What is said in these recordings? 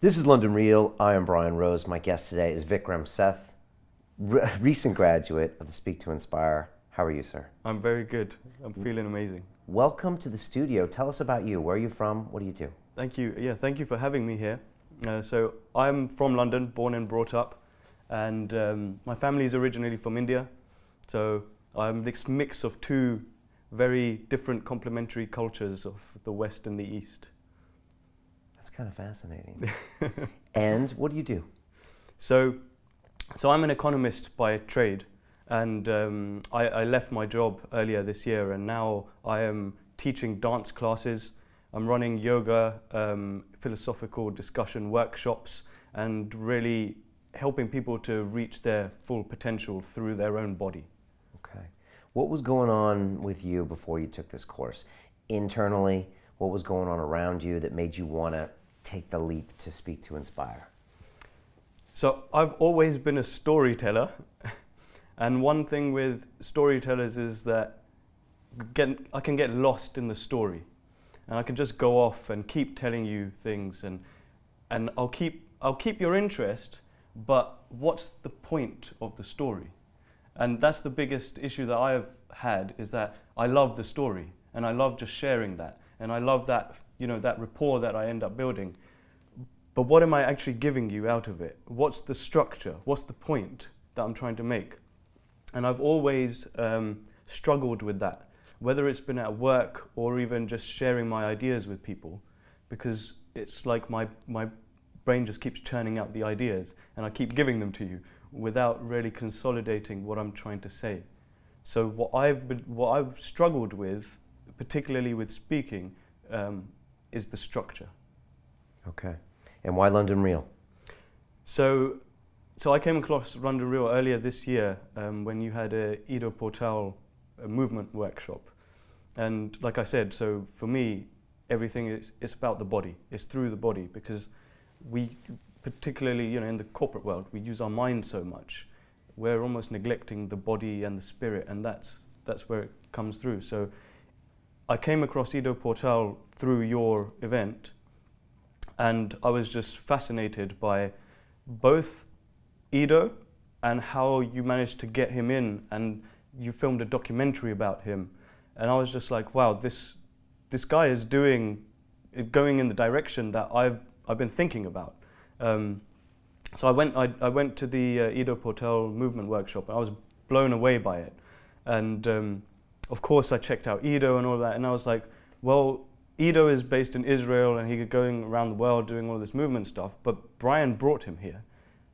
This is London Real. I am Brian Rose. My guest today is Vikram Seth, recent graduate of the Speak to Inspire. How are you, sir? I'm very good. I'm feeling amazing. Welcome to the studio. Tell us about you. Where are you from? What do you do? Thank you. Yeah, thank you for having me here. So I'm from London, born and brought up, and my family is originally from India. So I'm this mix of two very different complementary cultures of the West and the East. That's kind of fascinating. And what do you do? So I'm an economist by trade, and I left my job earlier this year, and now I am teaching dance classes. I'm running yoga, philosophical discussion workshops, and really helping people to reach their full potential through their own body. Okay. What was going on with you before you took this course? Internally, what was going on around you that made you want to take the leap to Speak to Inspire? So I've always been a storyteller, and one thing with storytellers is that I can get lost in the story, and I can just go off and keep telling you things, and I'll keep your interest, but what's the point of the story? And that's the biggest issue that I've had, is that I love the story, and I love just sharing that, and I love that, you know, that rapport that I end up building. But what am I actually giving you out of it? What's the structure? What's the point that I'm trying to make? And I've always struggled with that, whether it's been at work or even just sharing my ideas with people, because it's like my brain just keeps churning out the ideas, and I keep giving them to you without really consolidating what I'm trying to say. So what I've struggled with, particularly with speaking, is the structure. Okay. And why London Real? So I came across London Real earlier this year when you had a Ido Portal movement workshop. And like I said, so for me, everything is about the body. It's through the body, because we, particularly, you know, in the corporate world, we use our mind so much. We're almost neglecting the body and the spirit, and that's where it comes through. So I came across Ido Portal through your event, and I was just fascinated by both Ido and how you managed to get him in, and you filmed a documentary about him. And I was just like, wow, this guy is going in the direction that I've been thinking about. So I went to the Ido Portal movement workshop, and I was blown away by it. And of course I checked out Ido and all that, and I was like, well, Ido is based in Israel, and he's going around the world doing all this movement stuff, but Brian brought him here.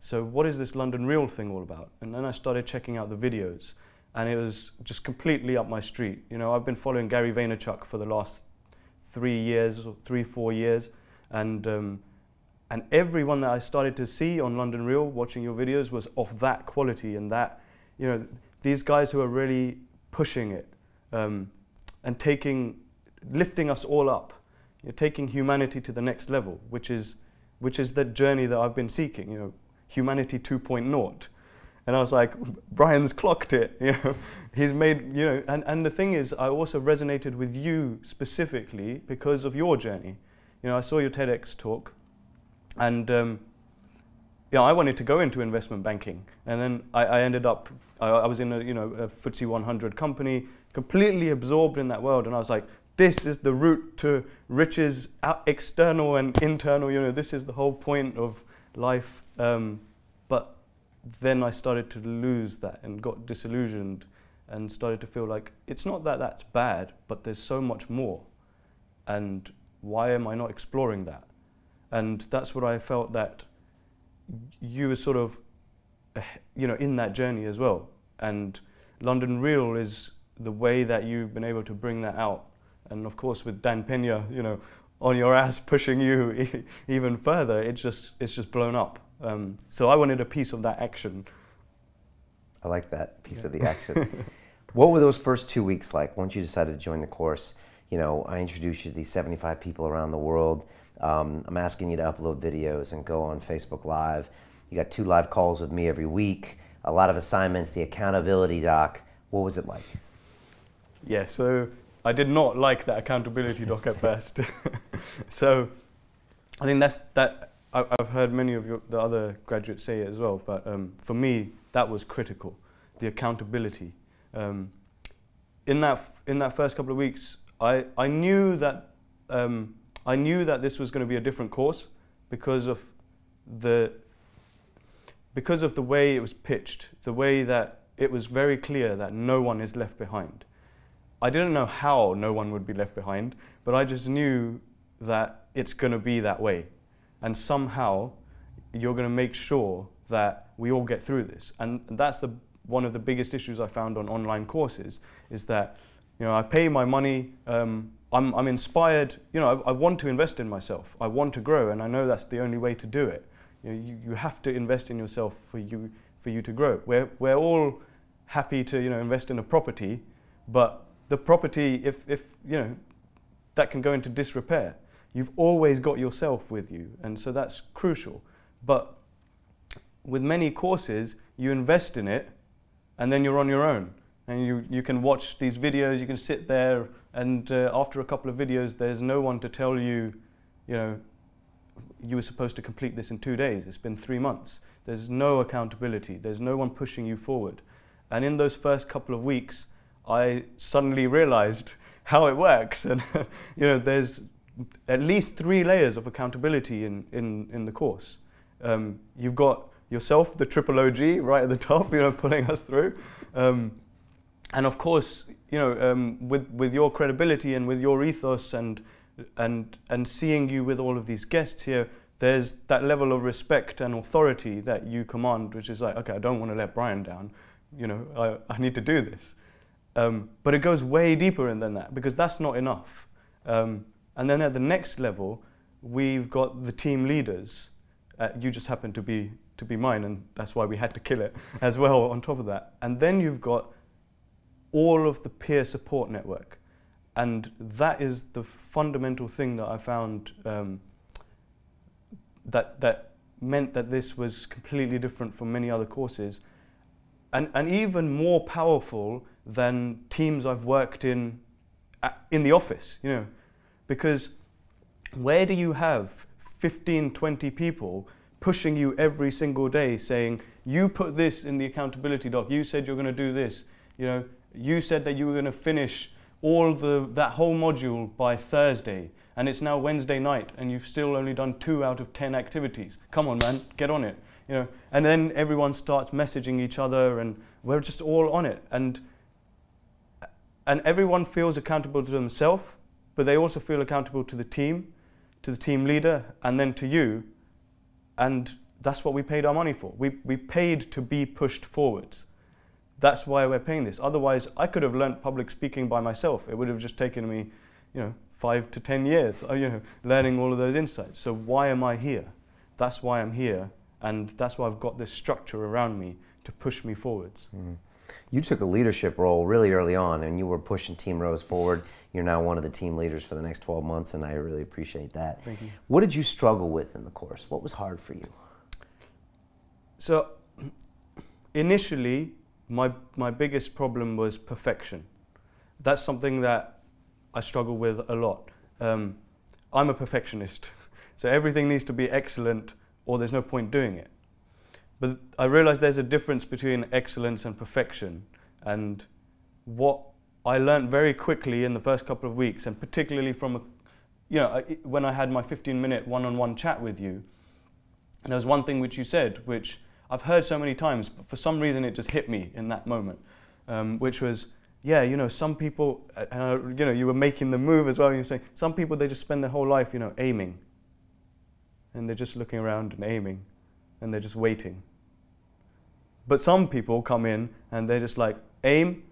So what is this London Real thing all about? And then I started checking out the videos, and it was just completely up my street. You know, I've been following Gary Vaynerchuk for the last 3-4 years, and everyone that I started to see on London Real watching your videos was of that quality, and that, you know, these guys who are really pushing it and lifting us all up, you know, taking humanity to the next level, which is the journey that I've been seeking, you know, humanity 2.0. And I was like, Brian's clocked it, you know, he's made, you know, and the thing is, I also resonated with you specifically because of your journey. You know, I saw your TEDx talk, and yeah, I wanted to go into investment banking, and then I ended up, I was in a, you know, a FTSE 100 company, completely absorbed in that world, and I was like, this is the route to riches, external and internal, you know, this is the whole point of life. But then I started to lose that and got disillusioned and started to feel like it's not that that's bad, but there's so much more. And why am I not exploring that? And that's what I felt, that you were sort of, you know, in that journey as well. And London Real is the way that you've been able to bring that out. And of course, with Dan Pena, you know, on your ass pushing you even further, it's just blown up. So I wanted a piece of that action. I like that piece of the action. What were those first 2 weeks like once you decided to join the course? You know, I introduced you to these 75 people around the world. I'm asking you to upload videos and go on Facebook Live. You got 2 live calls with me every week, a lot of assignments, the accountability doc. What was it like? Yeah, so I did not like that accountability doc at first. So I think I've heard many of the other graduates say it as well, but for me, that was critical, the accountability. In that first couple of weeks, I knew that this was going to be a different course because of the way it was pitched, the way that it was very clear that no one is left behind. I didn't know how no one would be left behind, but I just knew that it's going to be that way. And somehow you're going to make sure that we all get through this. And that's one of the biggest issues I found on online courses, is that, you know, I pay my money, I'm inspired, you know, I want to invest in myself. I want to grow, and I know that's the only way to do it. You know, you have to invest in yourself for you to grow. We're all happy to, you know, invest in a property, but the property, if you know, that can go into disrepair. You've always got yourself with you, and so that's crucial. But with many courses, you invest in it, and then you're on your own. And you can watch these videos, you can sit there, and after a couple of videos, there's no one to tell you, you know, you were supposed to complete this in 2 days. It's been 3 months. There's no accountability. There's no one pushing you forward. And in those first couple of weeks, I suddenly realized how it works. And you know, there's at least 3 layers of accountability in the course. You've got yourself, the triple OG, right at the top, you know, pulling us through. And of course, you know, with your credibility and with your ethos and seeing you with all of these guests here, there's that level of respect and authority that you command, which is like, okay, I don't want to let Brian down. You know, I need to do this. But it goes way deeper than that, because that's not enough. And then at the next level, we've got the team leaders. You just happen to be mine, and that's why we had to kill it as well on top of that. And then you've got all of the peer support network. And that is the fundamental thing that I found that meant that this was completely different from many other courses, and even more powerful than teams I've worked in the office, you know, because where do you have 15, 20 people pushing you every single day saying, you put this in the accountability doc, you said you're going to do this, you know, you said that you were going to finish that whole module by Thursday, and it's now Wednesday night, and you've still only done 2 out of 10 activities. Come on, man, get on it. You know, and then everyone starts messaging each other, and we're just all on it. And everyone feels accountable to themselves, but they also feel accountable to the team leader, and then to you. And that's what we paid our money for. We paid to be pushed forwards. That's why we're paying this. Otherwise, I could have learned public speaking by myself. It would have just taken me, you know, 5 to 10 years, you know, learning all of those insights. So why am I here? That's why I'm here, and that's why I've got this structure around me to push me forwards. Mm. You took a leadership role really early on, and you were pushing Team Rose forward. You're now one of the team leaders for the next 12 months, and I really appreciate that. Thank you. What did you struggle with in the course? What was hard for you? So initially, my biggest problem was perfection. That's something that I struggle with a lot. I'm a perfectionist, so everything needs to be excellent or there's no point doing it. But I realized there's a difference between excellence and perfection, and what I learned very quickly in the first couple of weeks, and particularly from, when I had my 15-minute one-on-one chat with you, and there was one thing which you said, which I've heard so many times, but for some reason it just hit me in that moment, which was, yeah, you know, some people, you were making the move as well, and you're saying, some people, they just spend their whole life, you know, aiming. And they're just looking around and aiming, and they're just waiting. But some people come in and they're just like, aim,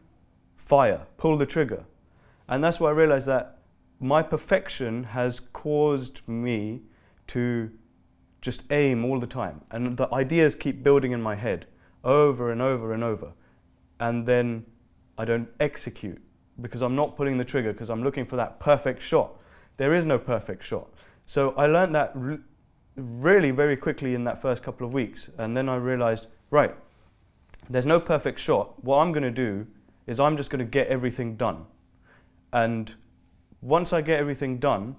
fire, pull the trigger. And that's why I realized that my perfection has caused me to just aim all the time. And the ideas keep building in my head over and over and over. And then I don't execute because I'm not pulling the trigger, because I'm looking for that perfect shot. There is no perfect shot. So I learned that really very quickly in that first couple of weeks. And then I realized, right, there's no perfect shot. What I'm going to do is I'm just going to get everything done. And once I get everything done,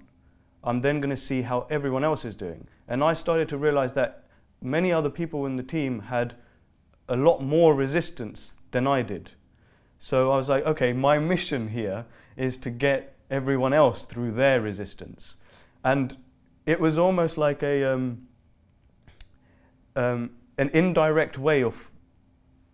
I'm then going to see how everyone else is doing. And I started to realize that many other people in the team had a lot more resistance than I did. So I was like, okay, my mission here is to get everyone else through their resistance. And it was almost like an indirect way of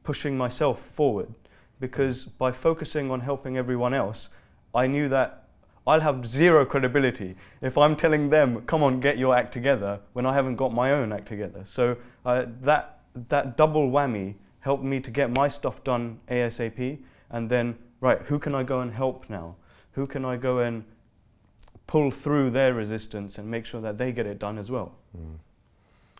pushing myself forward, because by focusing on helping everyone else, I knew that I'll have zero credibility if I'm telling them, come on, get your act together, when I haven't got my own act together. So that double whammy helped me to get my stuff done ASAP, and then, right, who can I go and help now? Who can I go and pull through their resistance and make sure that they get it done as well? Mm.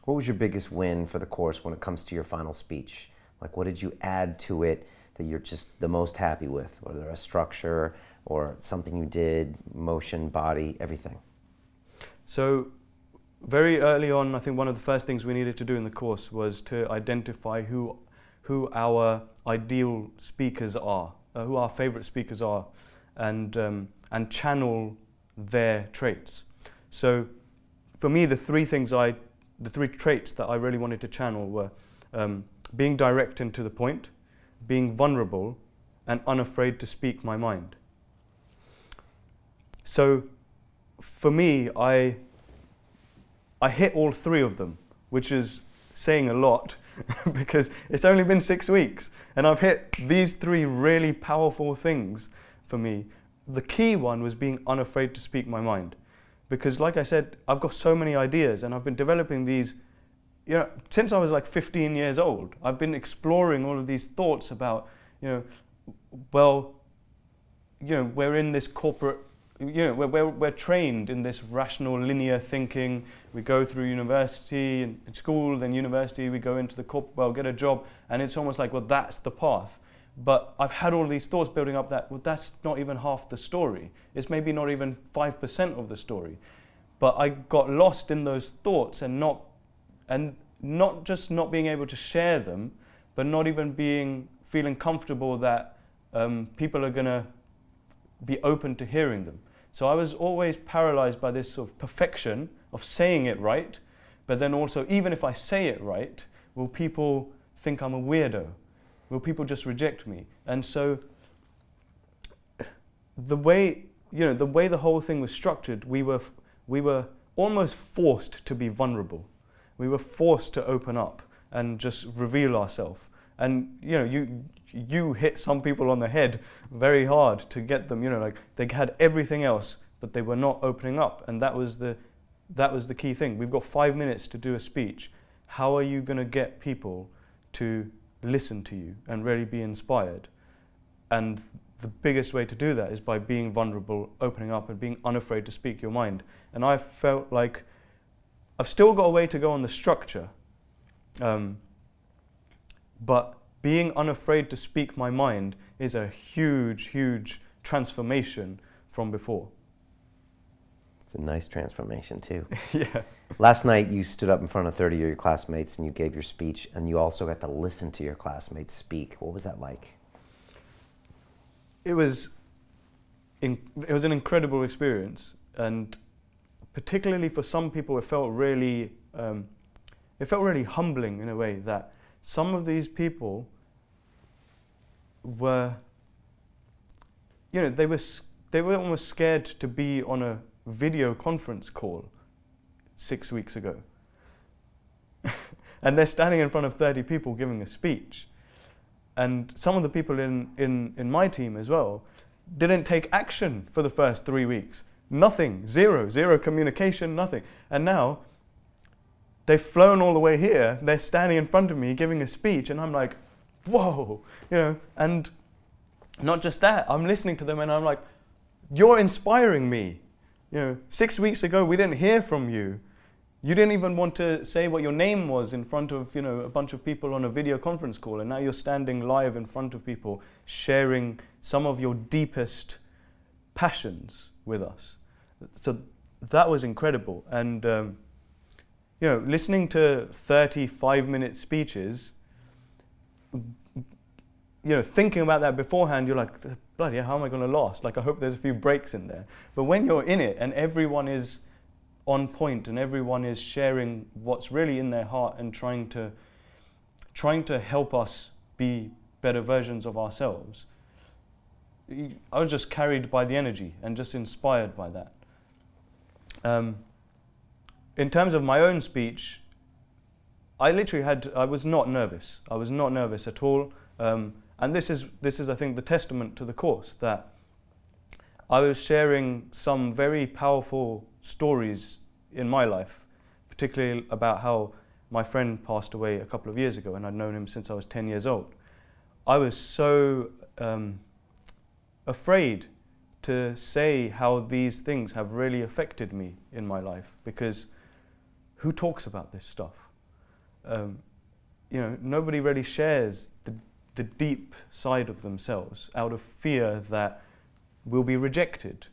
What was your biggest win for the course when it comes to your final speech? Like, what did you add to it that you're just the most happy with? Whether a structure or something you did, motion, body, everything. So very early on, I think one of the first things we needed to do in the course was to identify who our ideal speakers are, who our favorite speakers are, and channel their traits. So for me, the three traits that I really wanted to channel were being direct and to the point, being vulnerable, and unafraid to speak my mind. So for me, I hit all three of them, which is saying a lot because it's only been 6 weeks and I've hit these three really powerful things for me. The key one was being unafraid to speak my mind, because like I said, I've got so many ideas and I've been developing these, you know, since I was like 15 years old. I've been exploring all of these thoughts about, you know, well, you know, we're in this corporate, you know, we're trained in this rational linear thinking. We go through university and school, then university, we go into the corporate world, get a job, and it's almost like, well, that's the path. But I've had all these thoughts building up that, well, that's not even half the story. It's maybe not even 5% of the story. But I got lost in those thoughts and not just not being able to share them, but not even feeling comfortable that people are going to be open to hearing them. So I was always paralyzed by this sort of perfection of saying it right, but then also, even if I say it right, will people think I'm a weirdo? Will people just reject me? And so the way the whole thing was structured, we were almost forced to be vulnerable. We were forced to open up and just reveal ourselves. And you know, you hit some people on the head very hard to get them, you know, like they had everything else, but they were not opening up. And that was the key thing. We've got 5 minutes to do a speech. How are you going to get people to listen to you and really be inspired? And the biggest way to do that is by being vulnerable, opening up, and being unafraid to speak your mind. And I felt like I've still got a way to go on the structure, but being unafraid to speak my mind is a huge, huge transformation from before. It's a nice transformation too. Yeah. Last night you stood up in front of 30 of your classmates and you gave your speech, and you also got to listen to your classmates speak. What was that like? It was an incredible experience, and particularly for some people it felt really humbling in a way that some of these people were, you know, they were almost scared to be on a video conference call 6 weeks ago. And they're standing in front of 30 people giving a speech. And some of the people in my team as well didn't take action for the first 3 weeks. Nothing, zero communication, nothing. And now they've flown all the way here, they're standing in front of me giving a speech, and I'm like, whoa, you know. And not just that, I'm listening to them and I'm like, you're inspiring me. You know, 6 weeks ago we didn't hear from you. You didn't even want to say what your name was in front of, you know, a bunch of people on a video conference call, and now you're standing live in front of people sharing some of your deepest passions with us. So that was incredible. And you know, listening to 35-minute speeches, you know, thinking about that beforehand, you're like, bloody hell, how am I going to last? Like, I hope there's a few breaks in there. But when you're in it and everyone is on point and everyone is sharing what's really in their heart and trying to help us be better versions of ourselves, I was just carried by the energy and just inspired by that. In terms of my own speech, I was not nervous. I was not nervous at all. And this is, I think, the testament to the course, that I was sharing some very powerful stories in my life, particularly about how my friend passed away a couple of years ago, and I'd known him since I was 10 years old. I was so afraid to say how these things have really affected me in my life, because who talks about this stuff? Nobody really shares the deep side of themselves out of fear that we'll be rejected.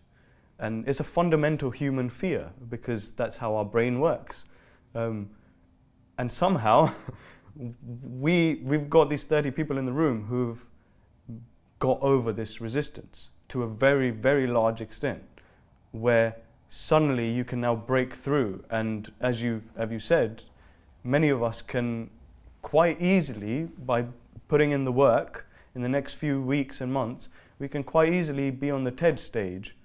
And it's a fundamental human fear, because that's how our brain works. And somehow, we've got these 30 people in the room who've got over this resistance to a very, very large extent, where suddenly you can now break through. And as you said, many of us can quite easily, by putting in the work in the next few weeks and months, we can quite easily be on the TED stage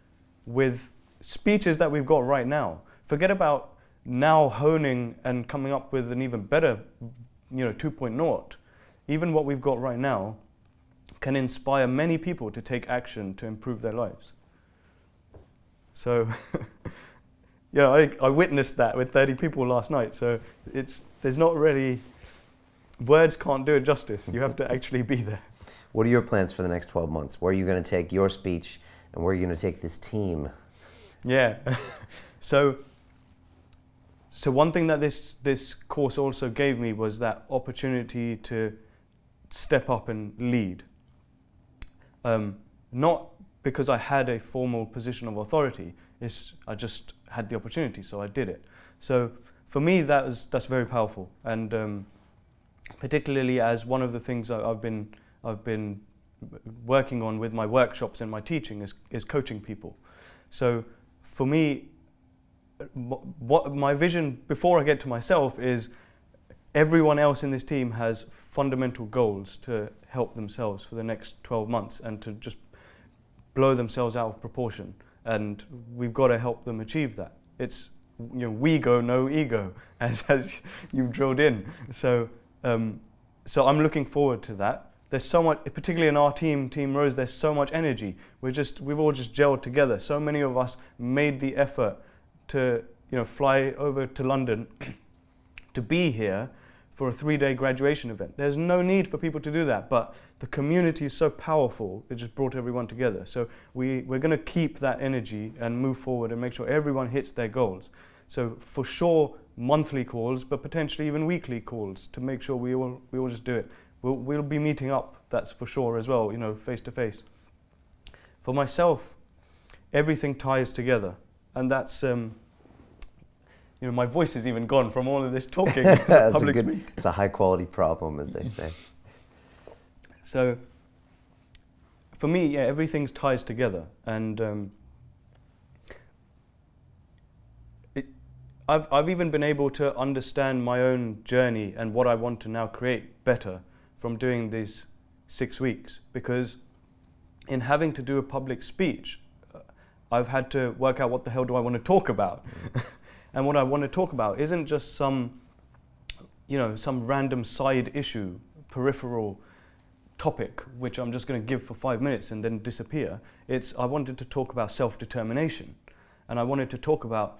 with speeches that we've got right now. Forget about now honing and coming up with an even better 2.0. Even what we've got right now can inspire many people to take action to improve their lives. So, I witnessed that with 30 people last night. So there's not really, words can't do it justice. You have to actually be there. What are your plans for the next 12 months? Where are you going to take your speech, and where are you going to take this team? Yeah. So one thing that this course also gave me was that opportunity to step up and lead. Not because I had a formal position of authority, I just had the opportunity, so I did it. So for me, that's very powerful, and particularly as one of the things I've been working on with my workshops and my teaching is coaching people. So for me, what my vision before I get to myself is everyone else in this team has fundamental goals to help themselves for the next 12 months and to just blow themselves out of proportion. And we've got to help them achieve that. It's, we go, no ego, as you've drilled in. So I'm looking forward to that. There's so much, particularly in our team, Team Rose, there's so much energy. We've all just gelled together. So many of us made the effort to fly over to London to be here for a 3-day graduation event. There's no need for people to do that, but the community is so powerful, it just brought everyone together. So we're going to keep that energy and move forward and make sure everyone hits their goals. So for sure, monthly calls, but potentially even weekly calls to make sure we all just do it. We'll be meeting up, that's for sure as well, face to face. For myself, everything ties together, and that's my voice is even gone from all of this talking. It's a high quality problem, as they say. So for me, everything ties together, and I've even been able to understand my own journey and what I want to now create better from doing these 6 weeks, because in having to do a public speech, I've had to work out what the hell do I want to talk about. And what I want to talk about isn't just some random side issue, peripheral topic, which I'm just going to give for 5 minutes and then disappear. I wanted to talk about self-determination, and I wanted to talk about,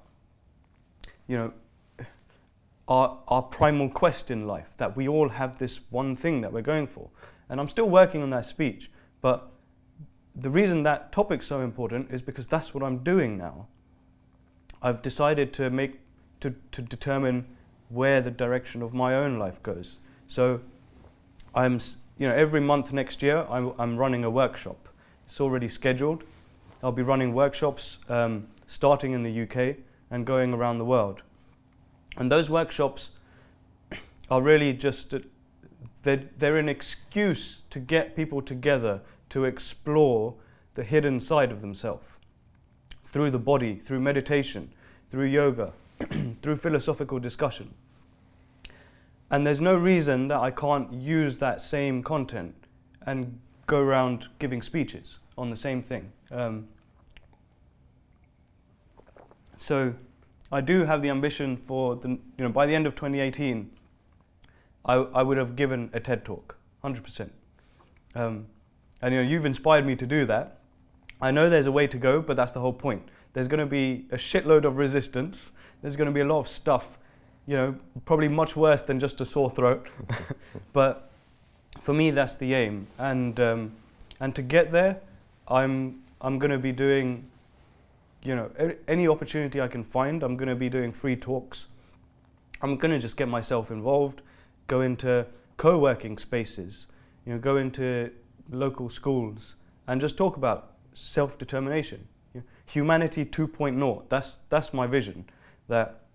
our primal quest in life, that we all have this one thing that we're going for. And I'm still working on that speech, but the reason that topic's so important is because that's what I'm doing now. I've decided to determine where the direction of my own life goes. So every month next year, I'm running a workshop. It's already scheduled. I'll be running workshops starting in the UK and going around the world. And those workshops are really just, they're an excuse to get people together to explore the hidden side of themselves through the body, through meditation, through yoga, through philosophical discussion. And there's no reason that I can't use that same content and go around giving speeches on the same thing. So I do have the ambition for, by the end of 2018, I would have given a TED Talk, 100%. And you've inspired me to do that. I know there's a way to go, but that's the whole point. There's going to be a shitload of resistance. There's going to be a lot of stuff, probably much worse than just a sore throat. But for me, that's the aim. And to get there, I'm going to be doing, any opportunity I can find. I'm going to be doing free talks. I'm going to just get myself involved, go into co-working spaces, go into local schools, and just talk about self-determination. Humanity 2.0. That's my vision. That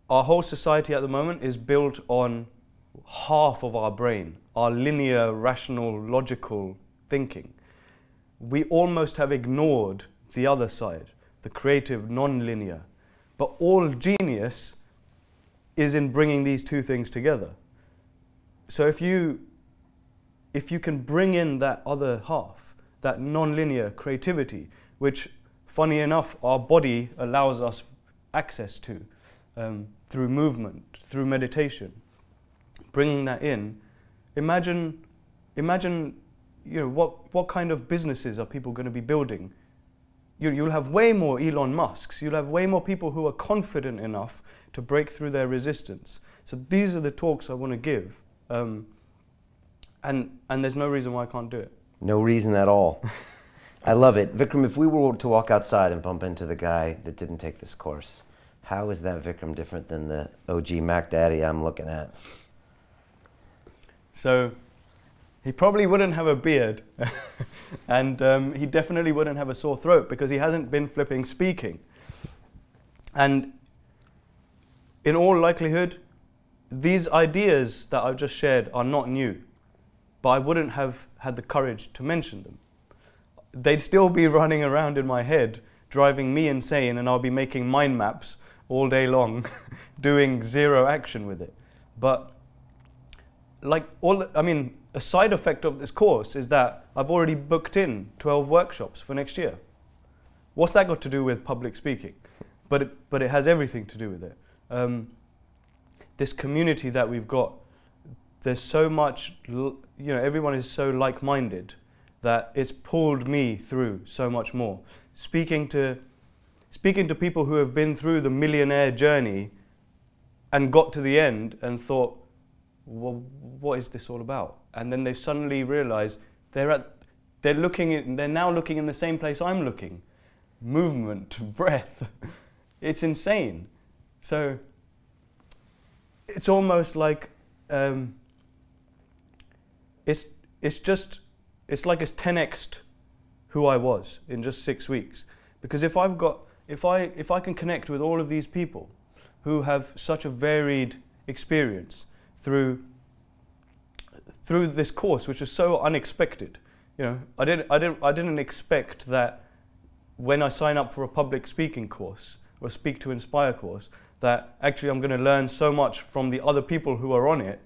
our whole society at the moment is built on half of our brain, our linear, rational, logical thinking. We almost have ignored the other side, the creative, non-linear. But all genius is in bringing these two things together. So if you can bring in that other half, that non-linear creativity, which, funny enough, our body allows us access to through movement, through meditation, bringing that in, imagine what kind of businesses are people going to be building? You'll have way more Elon Musks. You'll have way more people who are confident enough to break through their resistance. So these are the talks I want to give. And there's no reason why I can't do it. No reason at all. I love it. Vikram, if we were to walk outside and bump into the guy that didn't take this course, how is that Vikram different than the OG Mac Daddy I'm looking at? So he probably wouldn't have a beard. And he definitely wouldn't have a sore throat because he hasn't been flipping speaking. And in all likelihood, these ideas that I've just shared are not new, but I wouldn't have had the courage to mention them. They'd still be running around in my head, driving me insane, and I'll be making mind maps all day long, doing zero action with it. But a side effect of this course is that I've already booked in 12 workshops for next year. What's that got to do with public speaking? But it has everything to do with it. This community that we've got, there's so much, everyone is so like-minded that it's pulled me through so much more. Speaking to people who have been through the millionaire journey and got to the end and thought, well, what is this all about? And then they suddenly realize they're now looking in the same place I'm looking. Movement, breath. It's insane. So it's almost like it's like it's 10x'd who I was in just 6 weeks. Because if I can connect with all of these people who have such a varied experience through this course, which is so unexpected. I didn't expect that when I sign up for a public speaking course or a Speak to Inspire course, that actually I'm going to learn so much from the other people who are on it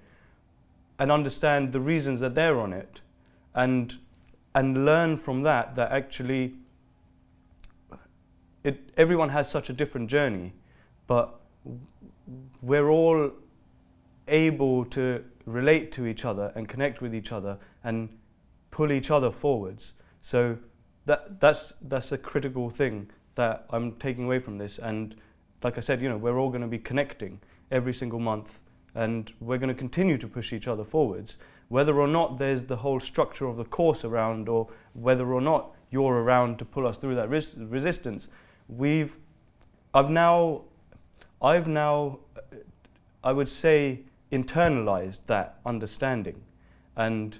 and understand the reasons that they're on it, and learn from that actually everyone has such a different journey, but we're all able to relate to each other and connect with each other and pull each other forwards. So that's a critical thing that I'm taking away from this. And like I said, we're all going to be connecting every single month, and we're going to continue to push each other forwards, whether or not there's the whole structure of the course around, or whether or not you're around to pull us through that resistance. I've now, I would say, internalized that understanding. And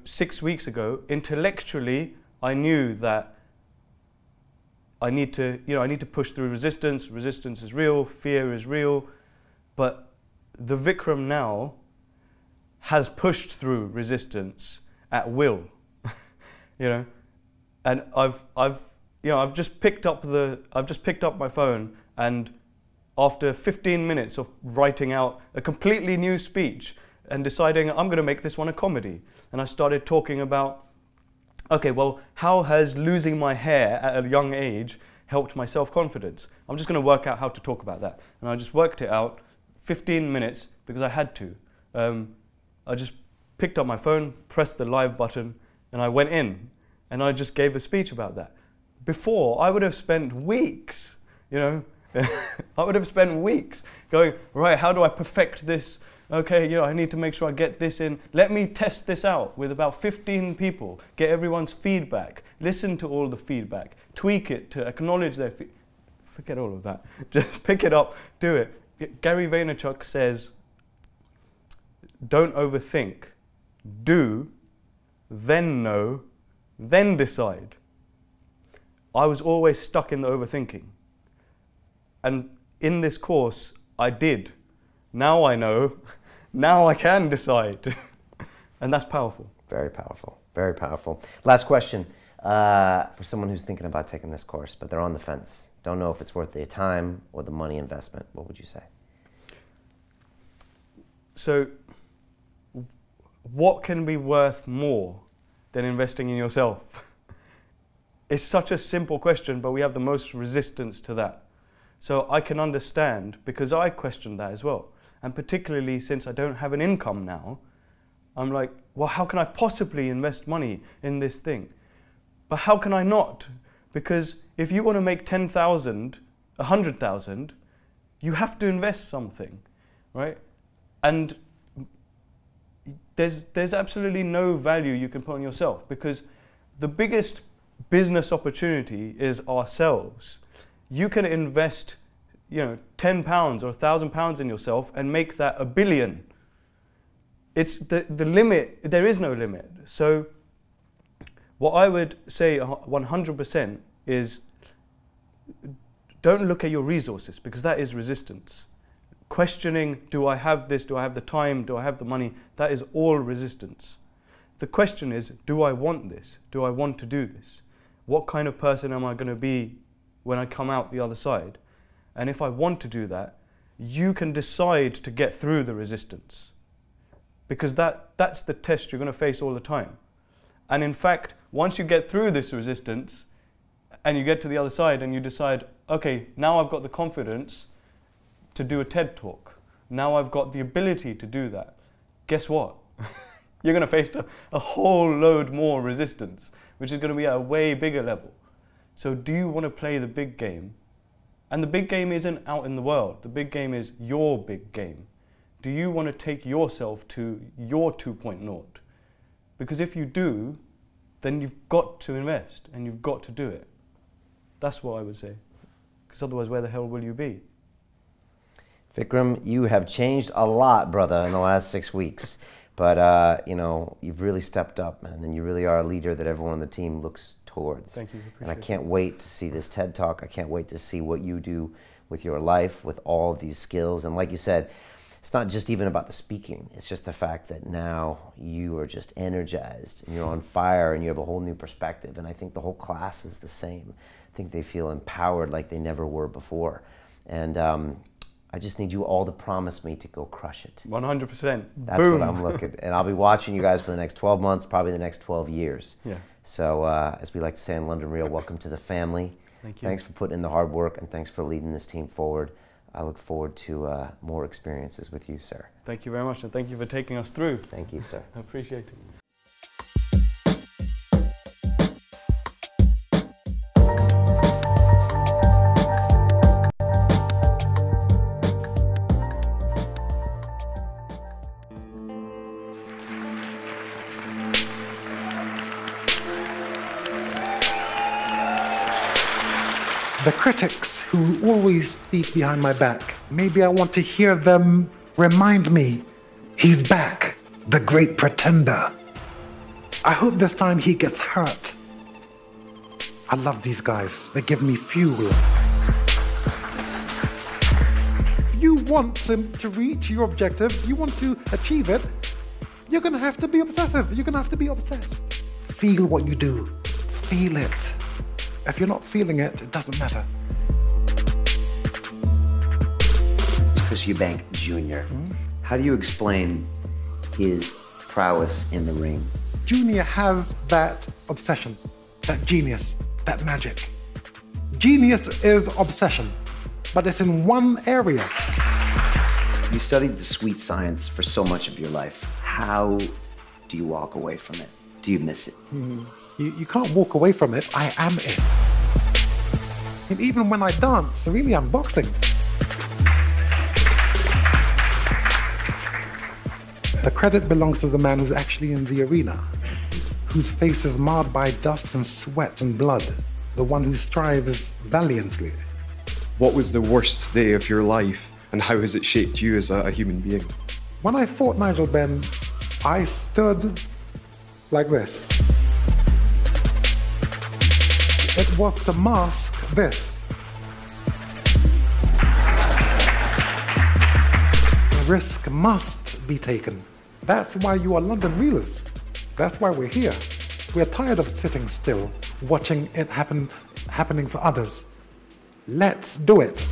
6 weeks ago, intellectually, I knew that I need to push through resistance. Resistance is real, fear is real, but the Vikram now has pushed through resistance at will, and you know, I've just picked up my phone, and after 15 minutes of writing out a completely new speech and deciding I'm going to make this one a comedy, and I started talking about, okay, well, how has losing my hair at a young age helped my self-confidence? I'm just going to work out how to talk about that. And I just worked it out, 15 minutes, because I had to. I just picked up my phone, pressed the live button, and I went in, and I just gave a speech about that. Before, I would have spent weeks, you know, I would have spent weeks going, right, how do I perfect this? Okay, you know, I need to make sure I get this in. Let me test this out with about 15 people, get everyone's feedback, listen to all the feedback, tweak it to acknowledge their feedback. Forget all of that. Just pick it up, do it. Gary Vaynerchuk says, don't overthink. Do, then know, then decide. I was always stuck in the overthinking. And in this course, I did. Now I know, now I can decide. And that's powerful. Very powerful, very powerful. Last question for someone who's thinking about taking this course, but they're on the fence. Don't know if it's worth their time or the money investment. What would you say? So, what can be worth more than investing in yourself? It's such a simple question, but we have the most resistance to that. So I can understand, because I questioned that as well. And particularly since I don't have an income now, I'm like, well, how can I possibly invest money in this thing? But how can I not? Because if you want to make 10,000, 100,000, you have to invest something, right? And there's absolutely no value you can put on yourself, because the biggest business opportunity is ourselves. You can invest, you know, £10 or £1,000 in yourself and make that $1 billion. It's the limit. There is no limit. So what I would say 100% is, don't look at your resources, because that is resistance. Questioning, do I have this? Do I have the time? Do I have the money? That is all resistance. The question is, do I want this? Do I want to do this? What kind of person am I going to be when I come out the other side? And if I want to do that, you can decide to get through the resistance, because that's the test you're going to face all the time. And in fact, once you get through this resistance and you get to the other side and you decide, okay, now I've got the confidence to do a TED talk. Now I've got the ability to do that. Guess what? You're going to face a whole load more resistance, which is going to be at a way bigger level. So do you want to play the big game? And the big game isn't out in the world. The big game is your big game. Do you want to take yourself to your 2.0? Because if you do, then you've got to invest and you've got to do it. That's what I would say. Because otherwise, where the hell will you be? Vikram, you have changed a lot, brother, in the last 6 weeks. But, you know, you've really stepped up, man, and you really are a leader that everyone on the team looks towards. Thank you. And I can't wait to see this TED Talk. I can't wait to see what you do with your life, with all of these skills. And like you said, it's not just even about the speaking. It's just the fact that now you are just energized and you're on fire and you have a whole new perspective. And I think the whole class is the same. I think they feel empowered like they never were before. And I just need you all to promise me to go crush it. 100%. That's Boom. what I'm looking at. And I'll be watching you guys for the next 12 months, probably the next 12 years. Yeah. So as we like to say in London Real, welcome to the family. Thank you. Thanks for putting in the hard work, and thanks for leading this team forward. I look forward to more experiences with you, sir. Thank you very much, and thank you for taking us through. Thank you, sir. I appreciate it. The critics who always speak behind my back, maybe I want to hear them remind me, he's back, the great pretender. I hope this time he gets hurt. I love these guys. They give me fuel. If you want to reach your objective, you want to achieve it, you're going to have to be obsessive. You're going to have to be obsessed. Feel what you do. Feel it. If you're not feeling it, it doesn't matter. It's Chris Eubank Jr. How do you explain his prowess in the ring? Junior has that obsession, that genius, that magic. Genius is obsession, but it's in one area. You studied the sweet science for so much of your life. How do you walk away from it? Do you miss it? You can't walk away from it. I am it. And even when I dance, really I'm boxing. The credit belongs to the man who's actually in the arena, whose face is marred by dust and sweat and blood, the one who strives valiantly. What was the worst day of your life, and how has it shaped you as a human being? When I fought Nigel Benn, I stood like this. It was to mask this. The risk must be taken. That's why you are London Reelers. That's why we're here. We're tired of sitting still, watching it happening for others. Let's do it.